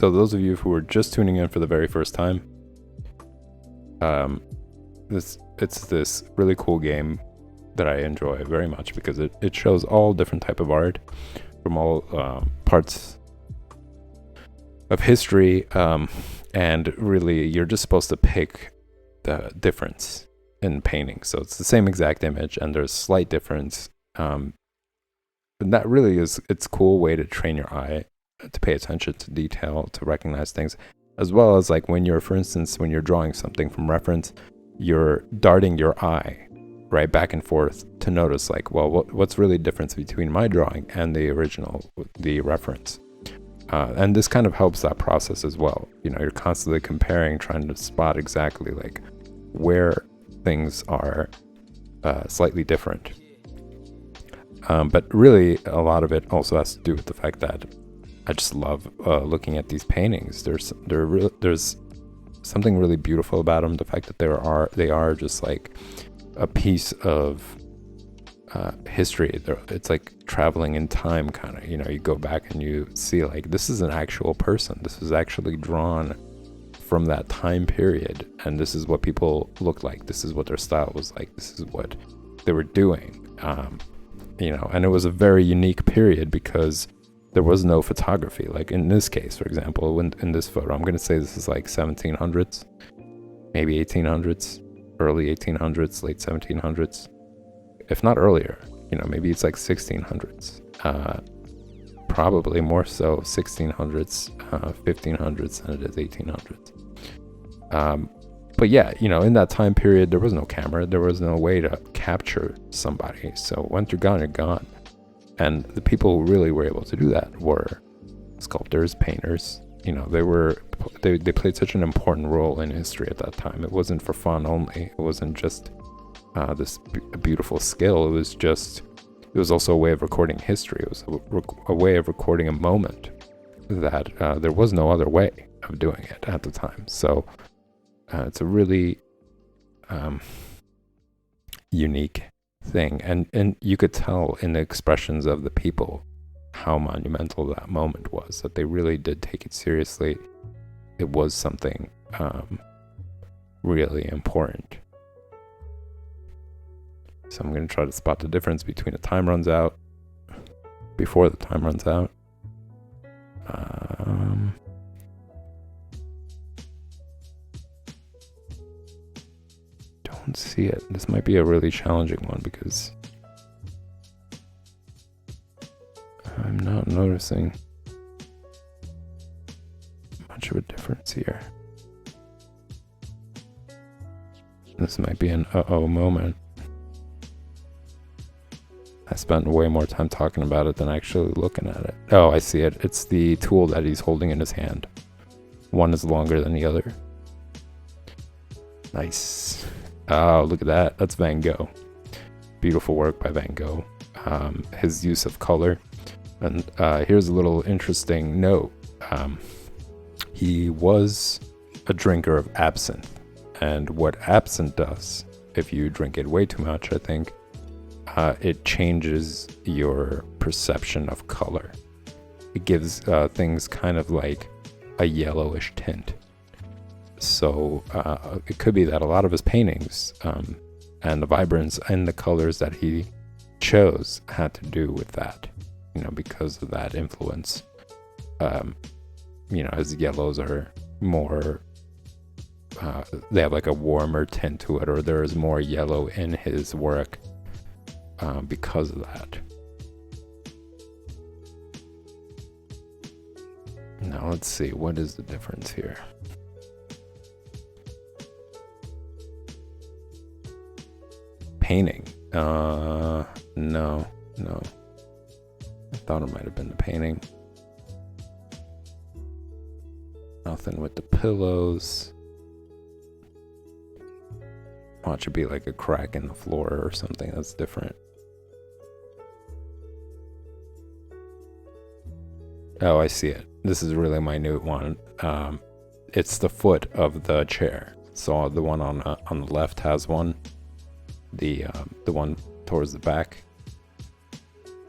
So those of you who are just tuning in for the very first time, it's this really cool game that I enjoy very much because it shows all different type of art from all parts of history, and really you're just supposed to pick the difference in painting. So it's the same exact image and there's slight difference, and that really it's a cool way to train your eye to pay attention to detail, to recognize things, as well as like when you're, for instance, when you're drawing something from reference, you're darting your eye right back and forth to notice like, well, what's really the difference between my drawing and the original, the reference. And this kind of helps that process as well. You know, you're constantly comparing, trying to spot exactly like where things are slightly different. But really, a lot of it also has to do with the fact that I just love looking at these paintings. There's something really beautiful about them. The fact that they are just like a piece of history. It's like traveling in time, kind of. You know, you go back and you see like this is an actual person. This is actually drawn from that time period, and this is what people looked like. This is what their style was like. This is what they were doing. You know, and it was a very unique period because there was no photography. Like in this case, for example, in this photo, I'm going to say this is like 1700s, maybe 1800s, early 1800s, late 1700s, if not earlier. You know, maybe it's like 1600s, probably more so 1600s, 1500s than it is 1800s. But yeah, you know, in that time period, there was no camera, there was no way to capture somebody. So once you're gone, you're gone. And the people who really were able to do that were sculptors, painters. You know, they played such an important role in history at that time. It wasn't for fun only. It wasn't just this beautiful skill. It was also a way of recording history. It was a way of recording a moment that there was no other way of doing it at the time. So it's a really unique thing, and you could tell in the expressions of the people how monumental that moment was, that they really did take it seriously. It was something really important. So I'm going to try to spot the difference between the time runs out, before the time runs out. Don't see it. This might be a really challenging one because I'm not noticing much of a difference here. This might be an uh-oh moment. I spent way more time talking about it than actually looking at it. Oh, I see it. It's the tool that he's holding in his hand. One is longer than the other. Nice. Oh, look at that. That's Van Gogh. Beautiful work by Van Gogh. His use of color. And here's a little interesting note. He was a drinker of absinthe. And what absinthe does, if you drink it way too much, I think, it changes your perception of color. It gives things kind of like a yellowish tint. So it could be that a lot of his paintings and the vibrance and the colors that he chose had to do with that, you know, because of that influence. You know, his yellows are more, they have like a warmer tint to it, or there is more yellow in his work because of that. Now let's see, what is the difference here? Painting. No. I thought it might have been the painting. Nothing with the pillows. Watch it be like a crack in the floor or something that's different. Oh, I see it. This is a really minute one. It's the foot of the chair. So the one on the left has one. The one towards the back,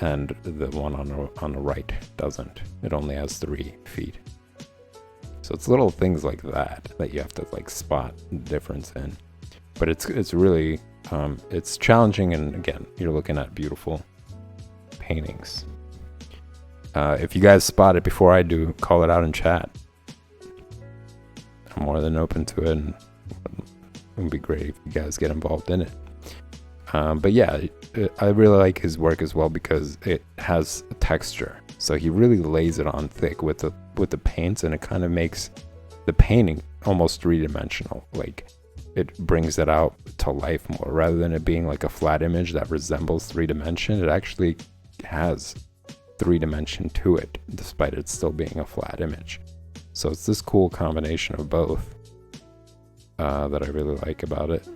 and the one on the right doesn't. It only has 3 feet. So it's little things like that that you have to like spot the difference in. But it's really it's challenging, and again, you're looking at beautiful paintings. If you guys spot it before I do, call it out in chat. I'm more than open to it, and it would be great if you guys get involved in it. But yeah, I really like his work as well because it has texture. So he really lays it on thick with the paints, and it kind of makes the painting almost three-dimensional. Like, it brings it out to life more rather than it being like a flat image that resembles three-dimension. It actually has three-dimension to it, despite it still being a flat image. So it's this cool combination of both that I really like about it.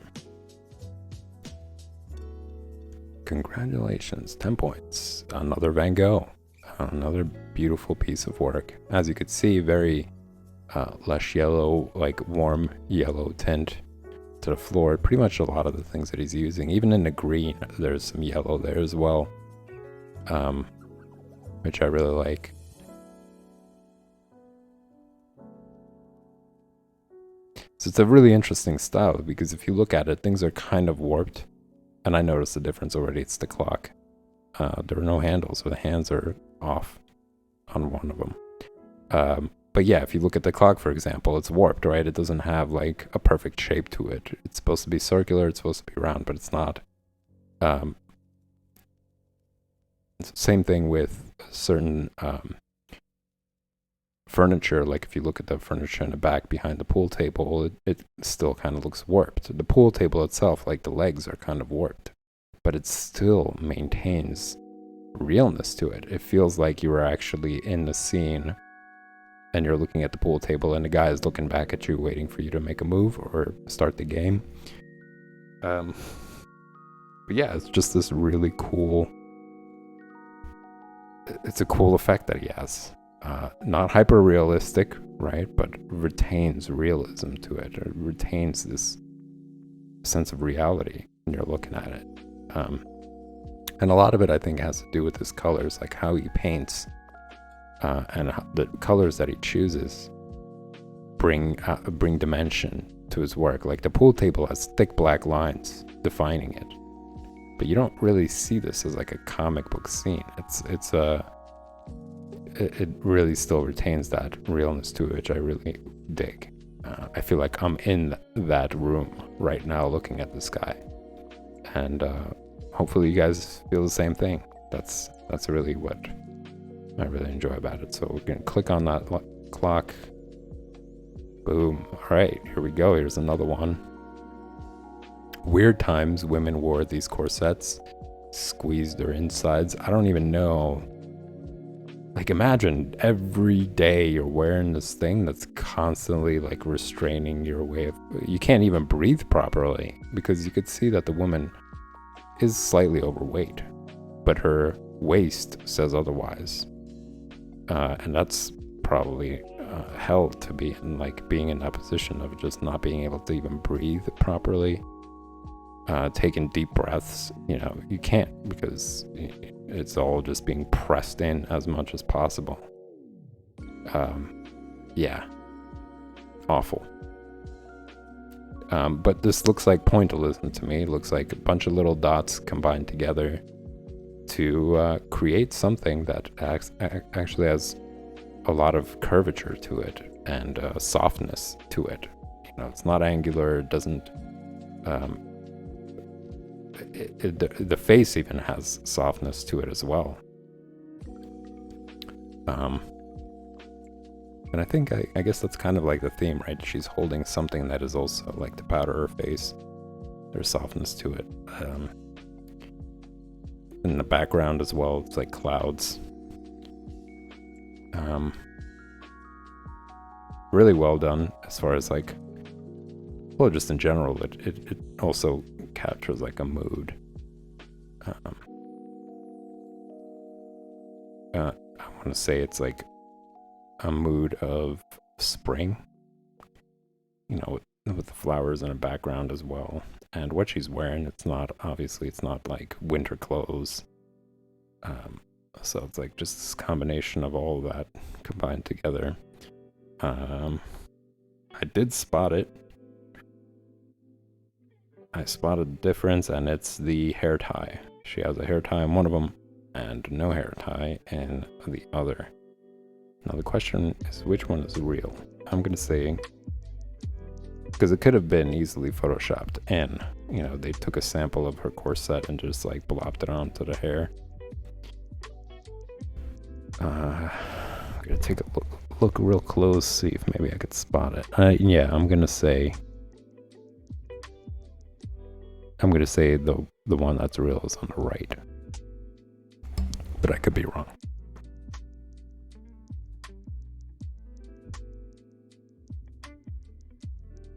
Congratulations, 10 points. Another Van Gogh. Another beautiful piece of work. As you could see, very lush yellow, like warm yellow tint to the floor. Pretty much a lot of the things that he's using. Even in the green, there's some yellow there as well, which I really like. So it's a really interesting style because if you look at it, things are kind of warped. And I noticed the difference already. It's the clock. There are no handles, so the hands are off on one of them. But yeah, if you look at the clock, for example, it's warped, right? It doesn't have like a perfect shape to it. It's supposed to be circular, it's supposed to be round, but it's not. Same thing with certain furniture. Like if you look at the furniture in the back behind the pool table, it still kind of looks warped. The pool table itself, like the legs are kind of warped, but it still maintains realness to it. It feels like you are actually in the scene and you're looking at the pool table and the guy is looking back at you waiting for you to make a move or start the game. But yeah, it's just this really cool, it's a cool effect that he has. Not hyper realistic, right? But retains realism to it, or retains this sense of reality when you're looking at it. And a lot of it, I think, has to do with his colors, like how he paints, and the colors that he chooses bring dimension to his work. Like the pool table has thick black lines defining it, but you don't really see this as like a comic book scene. It really still retains that realness to it, which I really dig. I feel like I'm in that room right now looking at this guy. And hopefully you guys feel the same thing. That's really what I really enjoy about it. So we're going to click on that clock. Boom. All right, here we go. Here's another one. Weird times women wore these corsets, squeezed their insides. I don't even know. Like, imagine every day you're wearing this thing that's constantly like restraining your way of, you can't even breathe properly because you could see that the woman is slightly overweight, but her waist says otherwise. And that's probably hell to be in, like being in that position of just not being able to even breathe properly. Taking deep breaths, you can't because it's all just being pressed in as much as possible. Yeah, awful. But this looks like pointillism to me. It looks like a bunch of little dots combined together to create something that actually has a lot of curvature to it and softness to it. It's not angular. It doesn't. The face even has softness to it as well. And I think I guess that's kind of like the theme, right? She's holding something that is also like to powder her face. There's softness to it. In the background as well, it's like clouds. Really well done as far as like, well, just in general, it also captures like a mood. I want to say it's like a mood of spring, with the flowers in the background as well. And what she's wearing, it's not like winter clothes. So it's like just this combination of all of that combined together. I did spot it. I spotted the difference, and it's the hair tie. She has a hair tie in one of them, and no hair tie in the other. Now the question is, which one is real? I'm gonna say, because it could have been easily photoshopped in. You know, they took a sample of her corset and just like blopped it onto the hair. I'm gonna take a look real close, see if maybe I could spot it. Yeah, I'm gonna say the one that's real is on the right, but I could be wrong.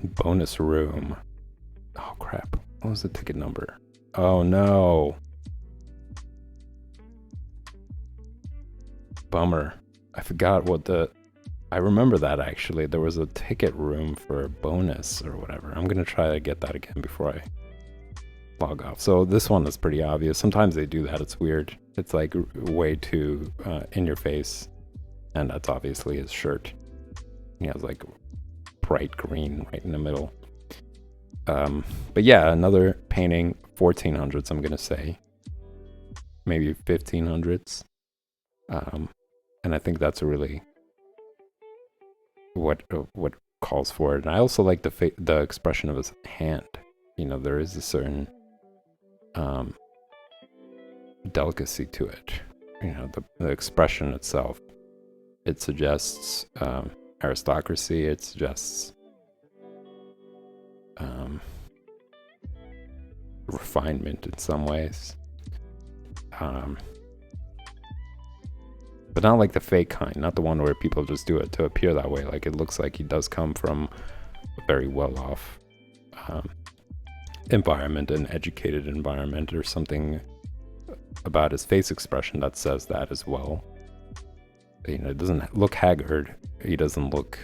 Bonus room. Oh crap! What was the ticket number? Oh no! Bummer. I forgot what the... I remember that actually. There was a ticket room for a bonus or whatever. I'm gonna try to get that again before I log off. So this one is pretty obvious. Sometimes they do that. It's weird. It's like way too in your face. And that's obviously his shirt. He has like bright green right in the middle. But yeah, another painting, 1400s I'm gonna say. Maybe 1500s. And I think that's really what calls for it. And I also like the expression of his hand. You know, there is a certain delicacy to it. You know, the expression itself. It suggests aristocracy. It suggests refinement in some ways. But not like the fake kind, not the one where people just do it to appear that way. Like, it looks like he does come from a very well-off environment, an educated environment, or something about his face expression that says that as well. You know, it doesn't look haggard. He doesn't look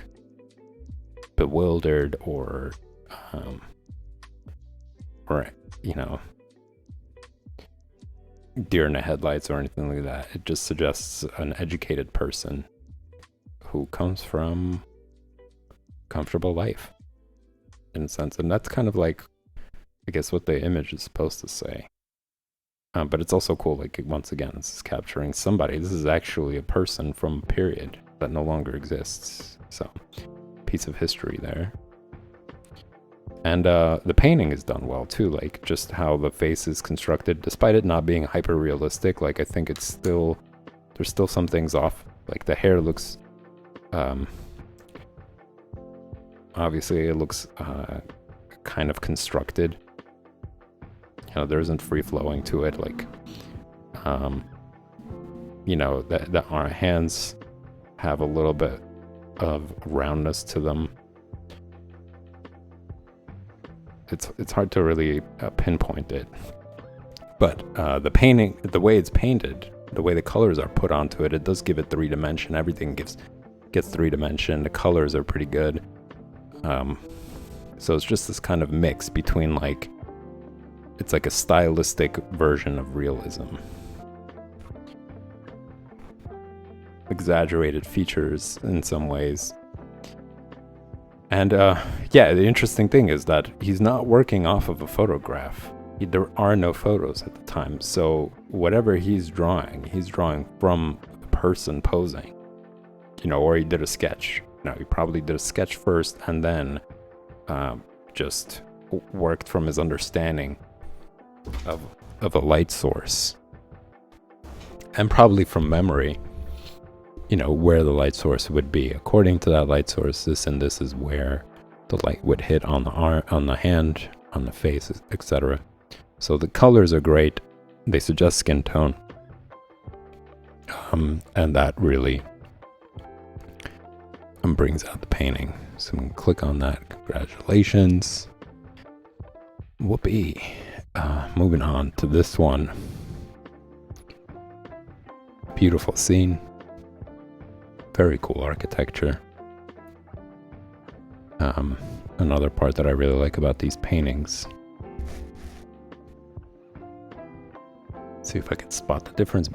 bewildered or you know, deer in the headlights or anything like that. It just suggests an educated person who comes from comfortable life, in a sense. And that's kind of like, I guess, what the image is supposed to say. But it's also cool, like, once again, this is capturing somebody. This is actually a person from a period that no longer exists. So, piece of history there. And the painting is done well too, like just how the face is constructed, despite it not being hyper realistic. Like, I think it's still, there's still some things off. Like the hair looks, obviously it looks kind of constructed. You know, there isn't free flowing to it. Like, you know, that our hands have a little bit of roundness to them. It's hard to really pinpoint it, but the painting, the way it's painted, the way the colors are put onto it, it does give it 3-dimension. Everything gets 3-dimension. The colors are pretty good. So it's just this kind of mix between, like, it's like a stylistic version of realism. Exaggerated features in some ways. And yeah, the interesting thing is that he's not working off of a photograph. There are no photos at the time. So whatever he's drawing from the person posing. You know, or he did a sketch. You know, he probably did a sketch first and then just worked from his understanding of a light source. And probably from memory, you know, where the light source would be. According to that light source, this and this is where the light would hit on the arm, on the hand, on the face, etc. So the colors are great. They suggest skin tone. And that really brings out the painting. So I'm going to click on that. Congratulations. Whoopee. Moving on to this one. Beautiful scene. Very cool architecture. Another part that I really like about these paintings. Let's see if I can spot the difference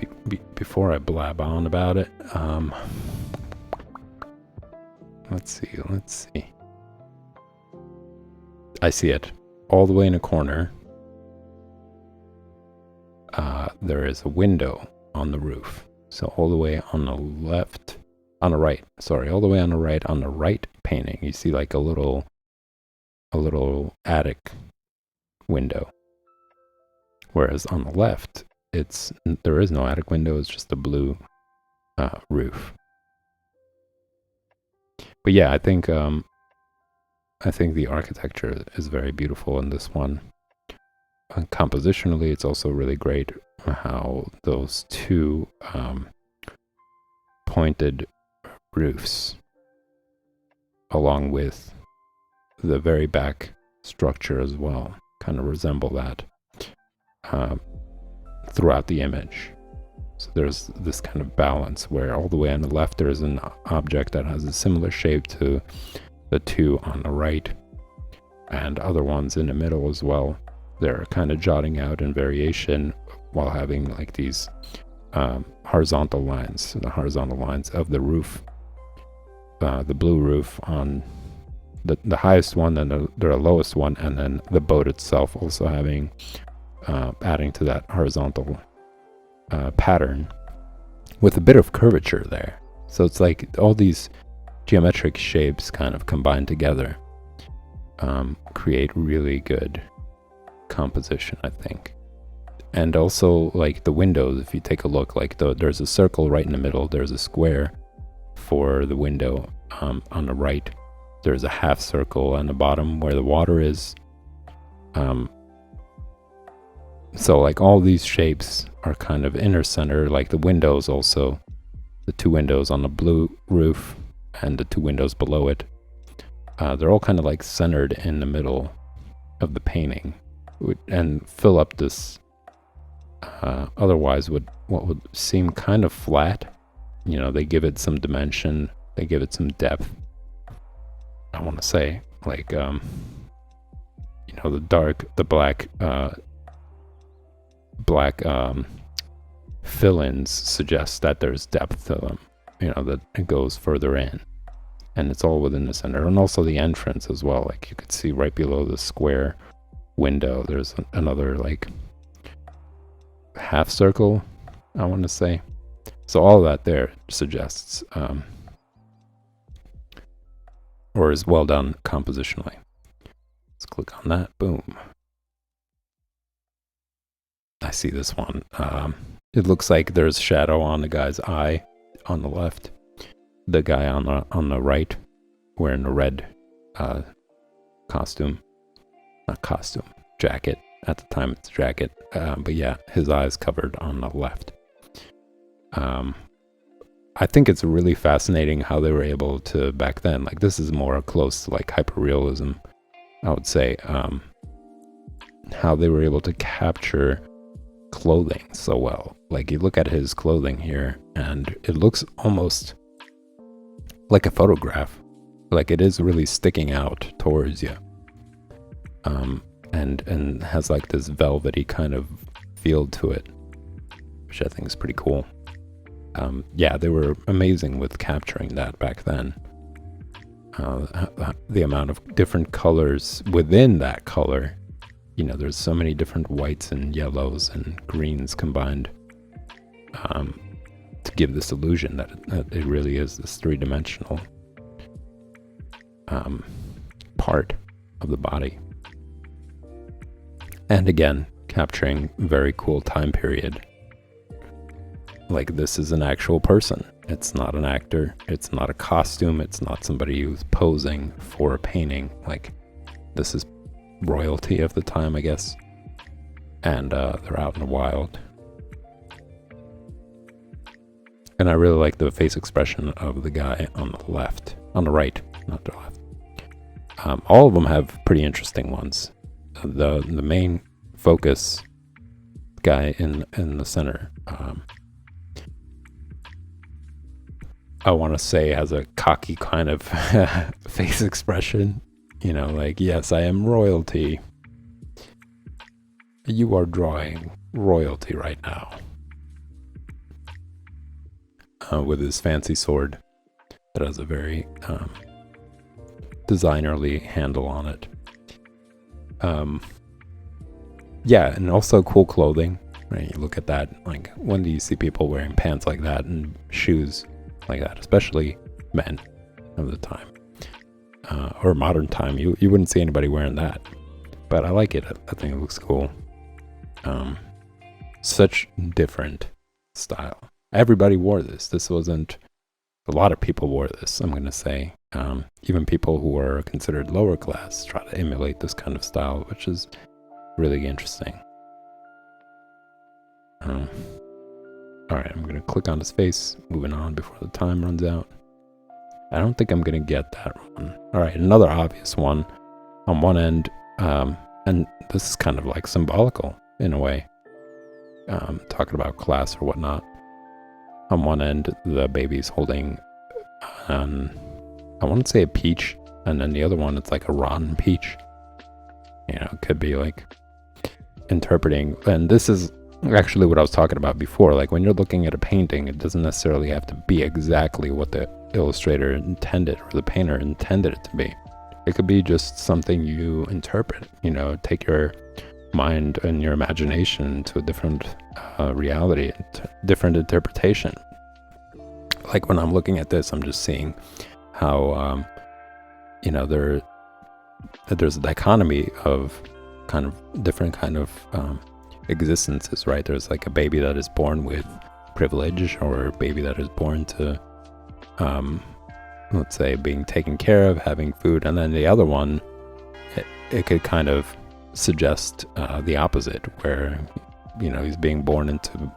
before I blab on about it. Let's see. I see it. All the way in a corner, there is a window on the roof. So all the way on the left, on the right, sorry, all the way on the right painting, you see like a little attic window. Whereas on the left, there is no attic window, it's just a blue roof. But yeah, I think the architecture is very beautiful in this one. Compositionally, it's also really great how those two pointed roofs, along with the very back structure as well, kind of resemble that throughout the image. So there's this kind of balance where all the way on the left there is an object that has a similar shape to the two on the right, and other ones in the middle as well. They're kind of jotting out in variation while having like these horizontal lines, the horizontal lines of the roof, the blue roof on the highest one, and the lowest one, and then the boat itself also having adding to that horizontal pattern with a bit of curvature there. So it's like all these geometric shapes kind of combined together create really good composition, I think. And also like the windows, if you take a look, like there's a circle right in the middle, there's a square for the window on the right, there's a half circle on the bottom where the water is. So like all these shapes are kind of inner center, like the windows also, the two windows on the blue roof and the two windows below it, they're all kind of like centered in the middle of the painting and fill up this otherwise what would seem kind of flat. You know, they give it some dimension, they give it some depth. I want to say like you know, the black fill-ins suggest that there's depth to them, you know, that it goes further in, and it's all within the center. And also the entrance as well, like you could see right below the square window there's another like half circle, I want to say. So all that there suggests or is well done compositionally. Let's click on that. Boom. I see this one. It looks like there's shadow on the guy's eye on the left. The guy on the right wearing a red jacket. At the time it's a jacket. But yeah, his eye's covered on the left. I think it's really fascinating how they were able to, back then, like this is more close to like hyperrealism, I would say, how they were able to capture clothing so well. Like you look at his clothing here and it looks almost like a photograph, like it is really sticking out towards you, and has like this velvety kind of feel to it, which I think is pretty cool. Yeah, they were amazing with capturing that back then. The amount of different colors within that color, you know, there's so many different whites and yellows and greens combined to give this illusion that it really is this three-dimensional part of the body. And again, capturing very cool time period. Like this is an actual person. It's not an actor. It's not a costume. It's not somebody who's posing for a painting. Like this is royalty of the time, I guess. And they're out in the wild. And I really like the face expression of the guy on the left, on the right, not the left. All of them have pretty interesting ones. The main focus guy in the center, I want to say has a cocky kind of face expression, you know, like, yes, I am royalty. You are drawing royalty right now. With his fancy sword that has a very designerly handle on it. Yeah, and also cool clothing, right? You look at that, like, when do you see people wearing pants like that and shoes like that, especially men of the time, or modern time? You wouldn't see anybody wearing that, but I like it. I think it looks cool. Such different style. Everybody wore this. This wasn't, a lot of people wore this, I'm gonna say. Even people who are considered lower class try to emulate this kind of style, which is really interesting. Alright, I'm gonna click on his face, moving on before the time runs out. I don't think I'm gonna get that one. Alright, another obvious one. On one end, and this is kind of like symbolical in a way, talking about class or whatnot. On one end, the baby's holding, I want to say a peach, and then the other one, it's like a rotten peach. You know, it could be like interpreting, and this is actually what I was talking about before. Like, when you're looking at a painting, it doesn't necessarily have to be exactly what the illustrator intended or the painter intended it to be. It could be just something you interpret, you know, take your mind and your imagination to a different reality, different interpretation. Like, when I'm looking at this, I'm just seeing how, you know, there's a dichotomy of kind of different kind of existences, right? There's like a baby that is born with privilege, or a baby that is born to, let's say, being taken care of, having food, and then the other one, it could kind of suggest the opposite, where, you know, he's being born into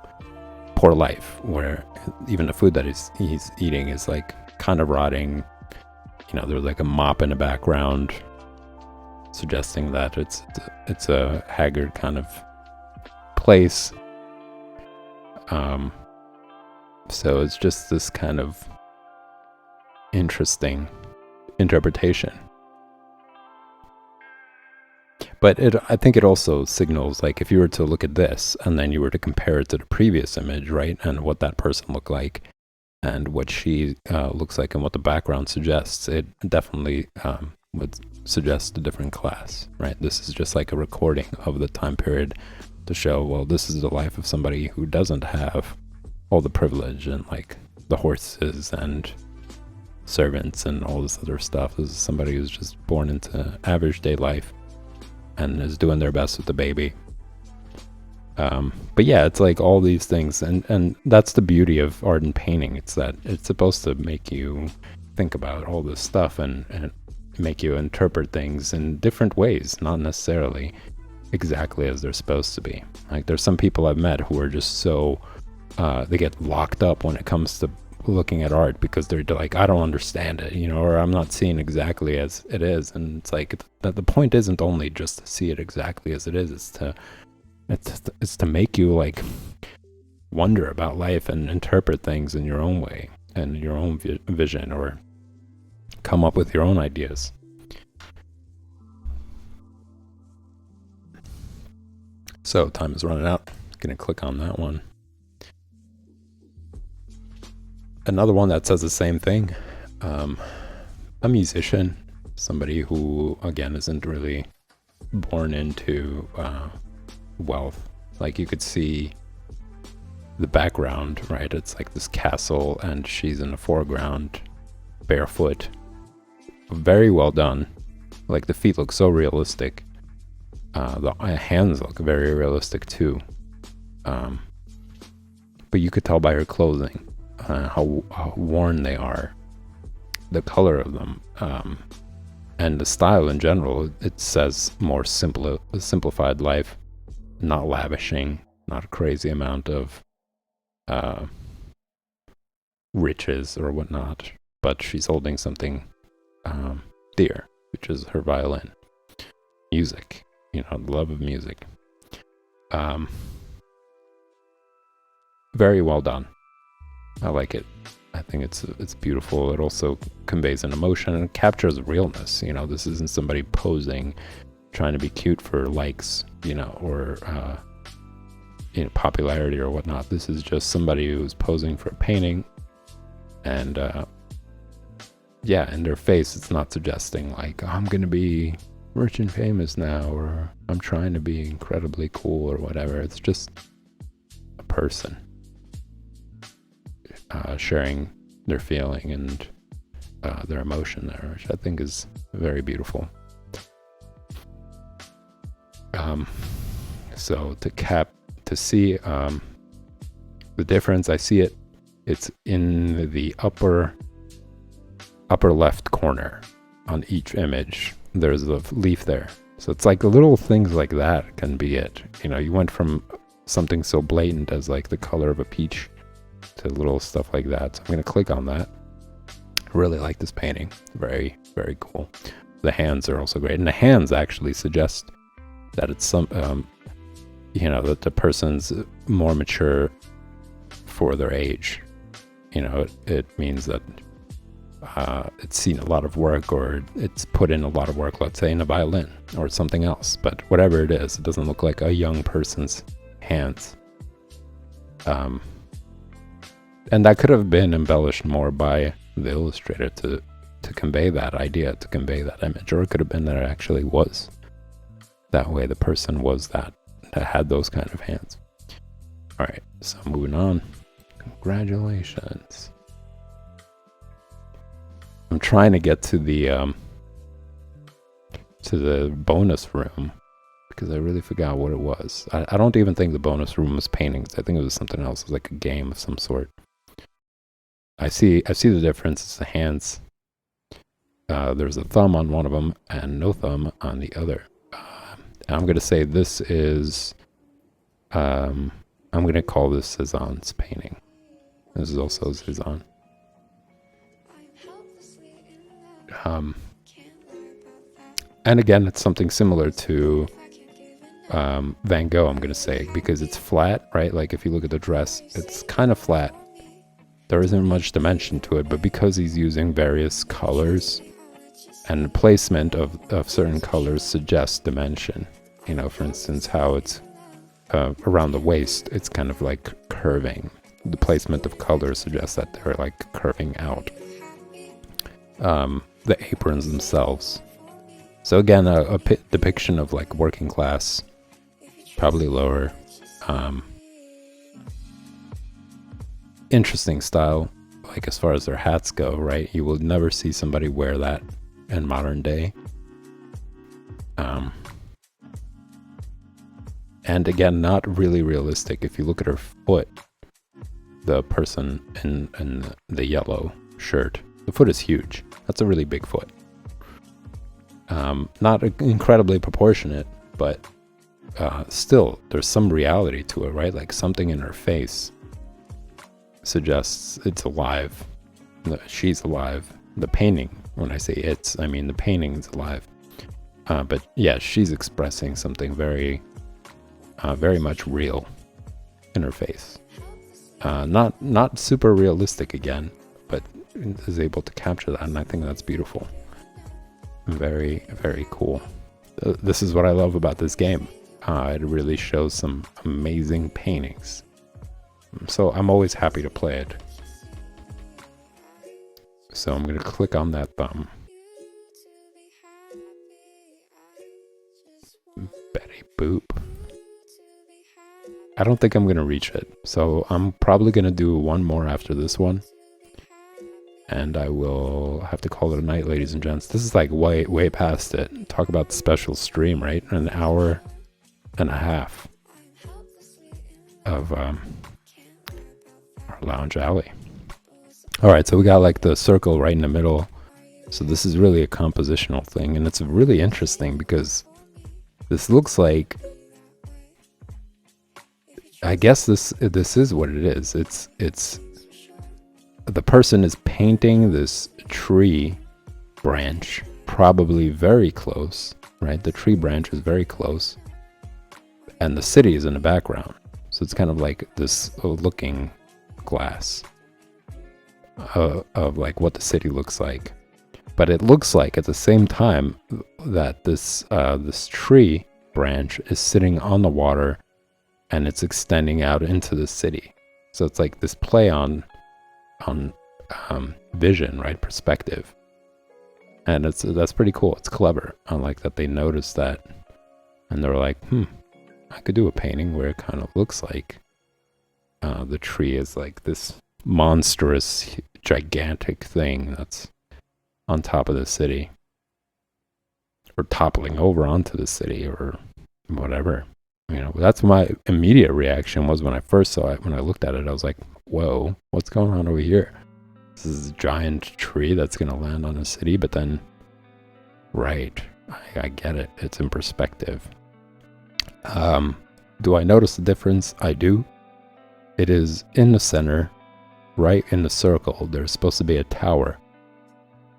poor life, where even the food that he's eating is like kind of rotting. You know, there's like a mop in the background, suggesting that it's a haggard kind of place. So it's just this kind of interesting interpretation. But I think it also signals, like, if you were to look at this and then you were to compare it to the previous image, right, and what that person looked like and what she looks like and what the background suggests, it definitely would suggest a different class, right? This is just like a recording of the time period to show, well, this is the life of somebody who doesn't have all the privilege and like the horses and servants and all this other stuff. This is somebody who's just born into average day life and is doing their best with the baby. But yeah, it's like all these things, and that's the beauty of art and painting. It's that it's supposed to make you think about all this stuff and make you interpret things in different ways, not necessarily exactly as they're supposed to be. Like, there's some people I've met who are just so they get locked up when it comes to looking at art, because they're like, I don't understand it, you know, or I'm not seeing exactly as it is. And it's like, the point isn't only just to see it exactly as it is, it's to make you like wonder about life and interpret things in your own way and your own vision, or come up with your own ideas. So time is running out. Gonna click on that one. Another one that says the same thing. A musician, somebody who, again, isn't really born into wealth. Like, you could see the background, right? It's like this castle, and she's in the foreground, barefoot. Very well done. Like, the feet look so realistic. The hands look very realistic too. But you could tell by her clothing how worn they are, the color of them, and the style in general. It says more simplified life, not lavishing, not a crazy amount of riches or whatnot, but she's holding something dear, which is her violin. Music, you know, the love of music. Very well done. I like it. I think it's beautiful. It also conveys an emotion and captures realness. You know, this isn't somebody posing, trying to be cute for likes, you know, or you know, popularity or whatnot. This is just somebody who's posing for a painting, and yeah, in their face, it's not suggesting like, oh, I'm gonna be rich and famous now, or I'm trying to be incredibly cool or whatever. It's just a person sharing their feeling and their emotion there, which I think is very beautiful. So to see the difference, I see it. It's in the upper left corner on each image. There's a leaf there, so it's like little things like that can be it. You know, you went from something so blatant as like the color of a peach to little stuff like that. So I'm gonna click on that. I really like this painting. Very, very cool. The hands are also great, and the hands actually suggest that it's some that the person's more mature for their age. You know, it means that it's seen a lot of work, or it's put in a lot of work, let's say in a violin or something else. But whatever it is, it doesn't look like a young person's hands. And that could have been embellished more by the illustrator to convey that idea, to convey that image. Or it could have been that it actually was that way. The person was that had those kind of hands. All right, so moving on. Congratulations. I'm trying to get to the bonus room because I really forgot what it was. I don't even think the bonus room was paintings. I think it was something else. It was like a game of some sort. I see the difference. It's the hands. There's a thumb on one of them and no thumb on the other. And I'm gonna say this is. I'm gonna call this Cezanne's painting. This is also Cezanne. And again, it's something similar to Van Gogh, I'm gonna say, because it's flat, right? Like if you look at the dress, it's kind of flat. There isn't much dimension to it, but because he's using various colors and the placement of certain colors suggests dimension. You know, for instance, how it's around the waist, it's kind of like curving. The placement of colors suggests that they're like curving out. The aprons themselves. So again, a depiction of like working class, probably lower. Interesting style, like as far as their hats go, right? You will never see somebody wear that in modern day. And again, not really realistic. If you look at her foot, the person in the yellow shirt, the foot is huge. That's a really big foot. Not incredibly proportionate, but still, there's some reality to it, right? Like something in her face suggests it's alive. She's alive. The painting, when I say it's, I mean the painting's alive. But yeah, she's expressing something very much real in her face. Not super realistic again, but is able to capture that, and I think that's beautiful. Very, very cool. This is what I love about this game. It really shows some amazing paintings. So I'm always happy to play it. So I'm going to click on that thumb. Betty Boop. I don't think I'm going to reach it. So I'm probably going to do one more after this one. And I will have to call it a night, ladies and gents. This is like way past it. Talk about the special stream, right? An hour and a half of our lounge alley. All right, so we got like the circle right in the middle. So this is really a compositional thing, and it's really interesting because this looks like, I guess this is what it is. It's the person is painting this tree branch, probably very close, right? The tree branch is very close, and the city is in the background. So it's kind of like this looking glass of like what the city looks like. But it looks like at the same time that this tree branch is sitting on the water and it's extending out into the city. So it's like this play on vision, right? Perspective. And that's pretty cool. It's clever. I like that they noticed that, and they're like, I could do a painting where it kind of looks like the tree is like this monstrous, gigantic thing that's on top of the city, or toppling over onto the city, or whatever. That's my immediate reaction was when I first saw it. When I looked at it, I was like, whoa, what's going on over here? This is a giant tree that's going to land on a city. But then, right, I get it. It's in perspective. Do I notice the difference? I do. It is in the center, right in the circle. There's supposed to be a tower.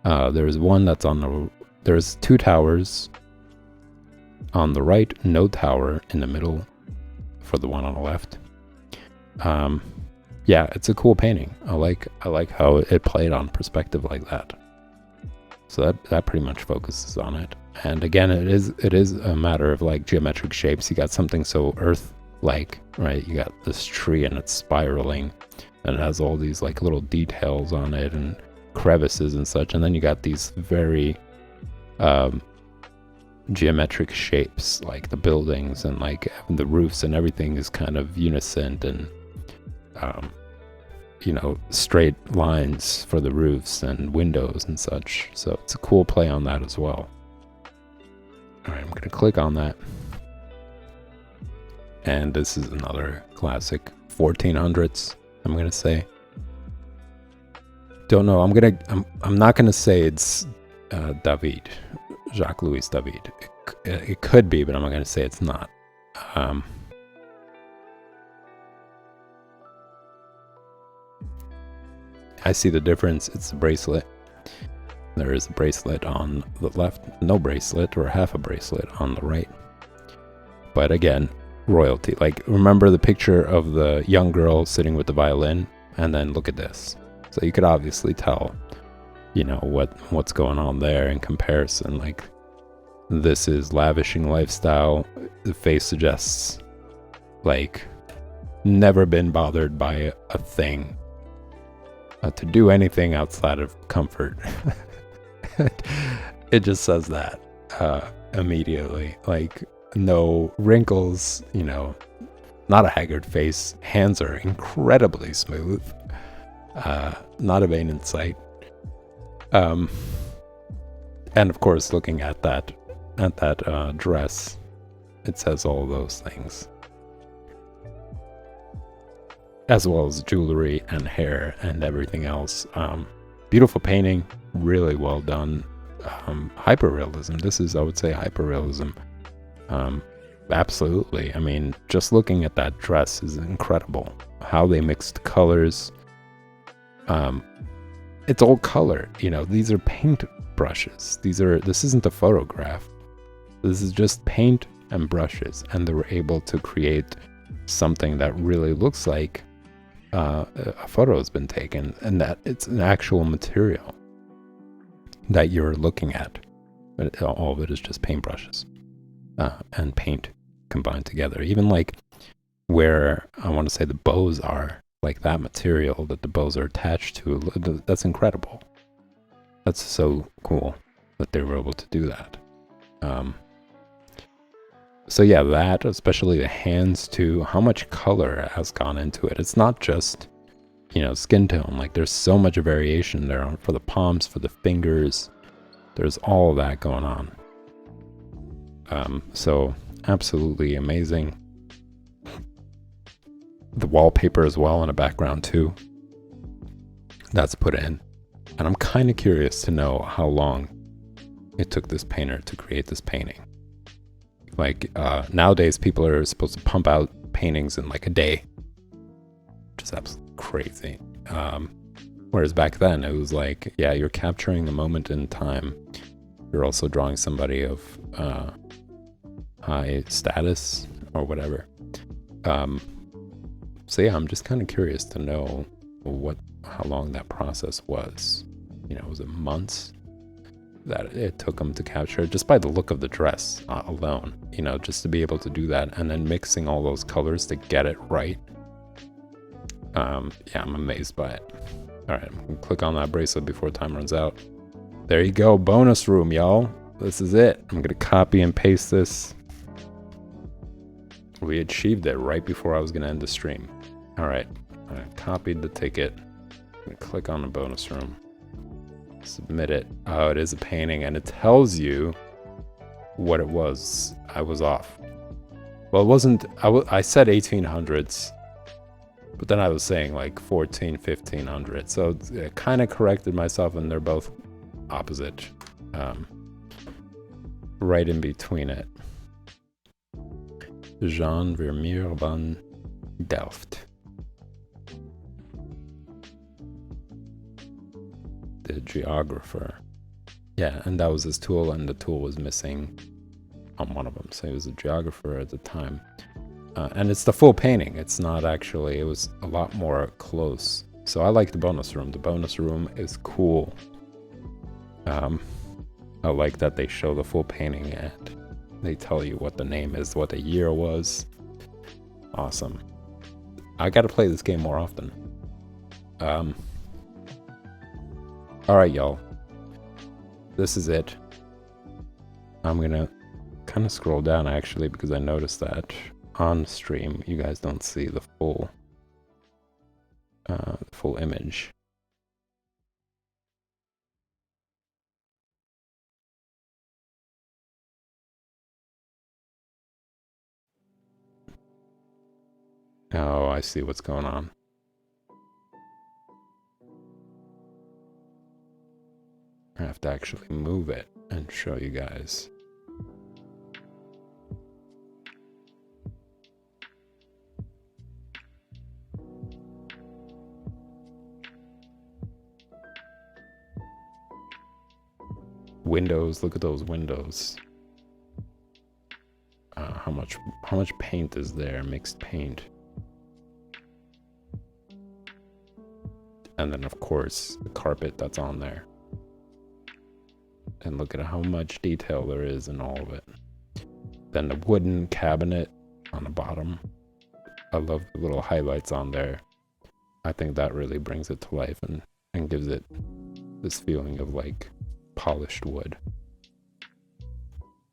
There's one that's there's two towers. On the right, no tower. In the middle, for the one on the left. Yeah, it's a cool painting. I like how it played on perspective like that. So that pretty much focuses on it. And again, it is a matter of like geometric shapes. You got something so earth-like, right? You got this tree and it's spiraling, and it has all these like little details on it and crevices and such. And then you got these very geometric shapes, like the buildings and like the roofs, and everything is kind of unison and straight lines for the roofs and windows and such. So it's a cool play on that as well. All right, I'm gonna click on that, and this is another classic 1400s. I'm gonna say, don't know. I'm not gonna say it's David, Jacques Louis David. It could be, but I'm not gonna say it's not. I see the difference. It's the bracelet. There is a bracelet on the left, no bracelet, or half a bracelet on the right. But again, royalty. Like, remember the picture of the young girl sitting with the violin, and then look at this. So you could obviously tell, what's going on there in comparison. Like, this is lavishing lifestyle. The face suggests, like, never been bothered by a thing. To do anything outside of comfort. It just says that immediately. Like, no wrinkles, not a haggard face. Hands are incredibly smooth. Not a vein in sight. And of course, looking at that dress, it says all those things. As well as jewelry and hair and everything else. Beautiful painting, really well done. Hyperrealism. This is, I would say, hyperrealism. Absolutely. I mean, just looking at that dress is incredible. How they mixed colors. It's all color. These are paint brushes. This isn't a photograph. This is just paint and brushes, and they were able to create something that really looks like a photo has been taken, and that it's an actual material that you're looking at. But all of it is just paintbrushes and paint combined together. Even like where I want to say the bows are, like that material that the bows are attached to, that's incredible. That's so cool that they were able to do that. So yeah, that, especially the hands too, how much color has gone into it. It's not just, skin tone. Like, there's so much variation there for the palms, for the fingers. There's all of that going on. So absolutely amazing. The wallpaper as well in the background too. That's put in. And I'm kind of curious to know how long it took this painter to create this painting. Like, nowadays people are supposed to pump out paintings in like a day, which is absolutely crazy. Whereas back then it was like, yeah, you're capturing the moment in time. You're also drawing somebody of high status or whatever. So yeah, I'm just kind of curious to know how long that process was. Was it months that it took them to capture, just by the look of the dress alone, just to be able to do that, and then mixing all those colors to get it right. Yeah, I'm amazed by it. All right, I'm gonna click on that bracelet before time runs out. There you go. Bonus room, y'all. This is it. I'm going to copy and paste this. We achieved it right before I was going to end the stream. All right. I copied the ticket. I'm going to click on the bonus room. Submit it. Oh, it is a painting, and it tells you what it was. I was off. Well, it wasn't. I said 1800s, but then I was saying like 1500. So I kind of corrected myself, and they're both opposite. Right in between it. Jean Vermeer van Delft. The geographer. Yeah, and that was his tool, and the tool was missing on one of them. So he was a geographer at the time. And it's the full painting. It's not actually, it was a lot more close. So I like the bonus room. The bonus room is cool. I like that they show the full painting and they tell you what the name is, what the year was. Awesome. I gotta play this game more often. Alright, y'all. This is it. I'm gonna kind of scroll down actually because I noticed that on stream you guys don't see the full image. Oh, I see what's going on. I have to actually move it and show you guys. Windows, look at those windows. How much paint is there? Mixed paint. And then of course the carpet that's on there. And look at how much detail there is in all of it. Then the wooden cabinet on the bottom. I love the little highlights on there. I think that really brings it to life and gives it this feeling of like polished wood.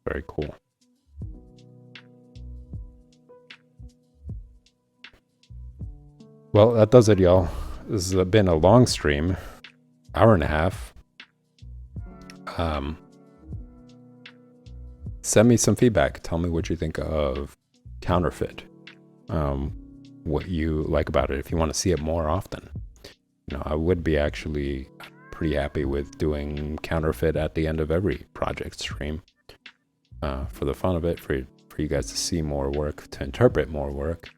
Very cool. Well, that does it, y'all. This has been a long stream. Hour and a half. Send me some feedback. Tell me what you think of Counterfeit. What you like about it. If you want to see it more often. You know, I would be actually pretty happy with doing Counterfeit at the end of every project stream. For the fun of it, for you guys to see more work, to interpret more work.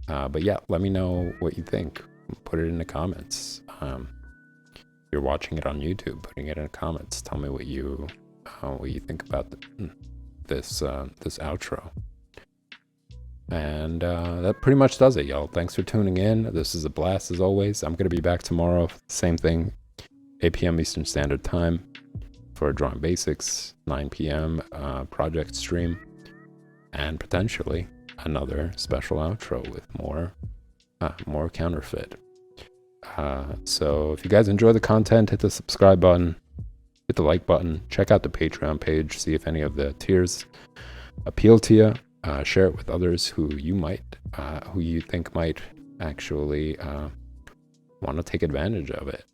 But yeah, let me know what you think. Put it in the comments. If you're watching it on YouTube, putting it in the comments. Tell me what you think about this outro. And that pretty much does it, y'all. Thanks for tuning in. This is a blast as always. I'm gonna be back tomorrow. Same thing, 8 p.m. Eastern Standard Time for Drawing Basics. 9 p.m. Project stream, and potentially another special outro with more Counterfeit. So if you guys enjoy the content, hit the subscribe button, hit the like button, check out the Patreon page, see if any of the tiers appeal to you. Share it with others who you think might actually want to take advantage of it.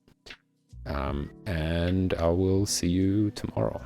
And I will see you tomorrow.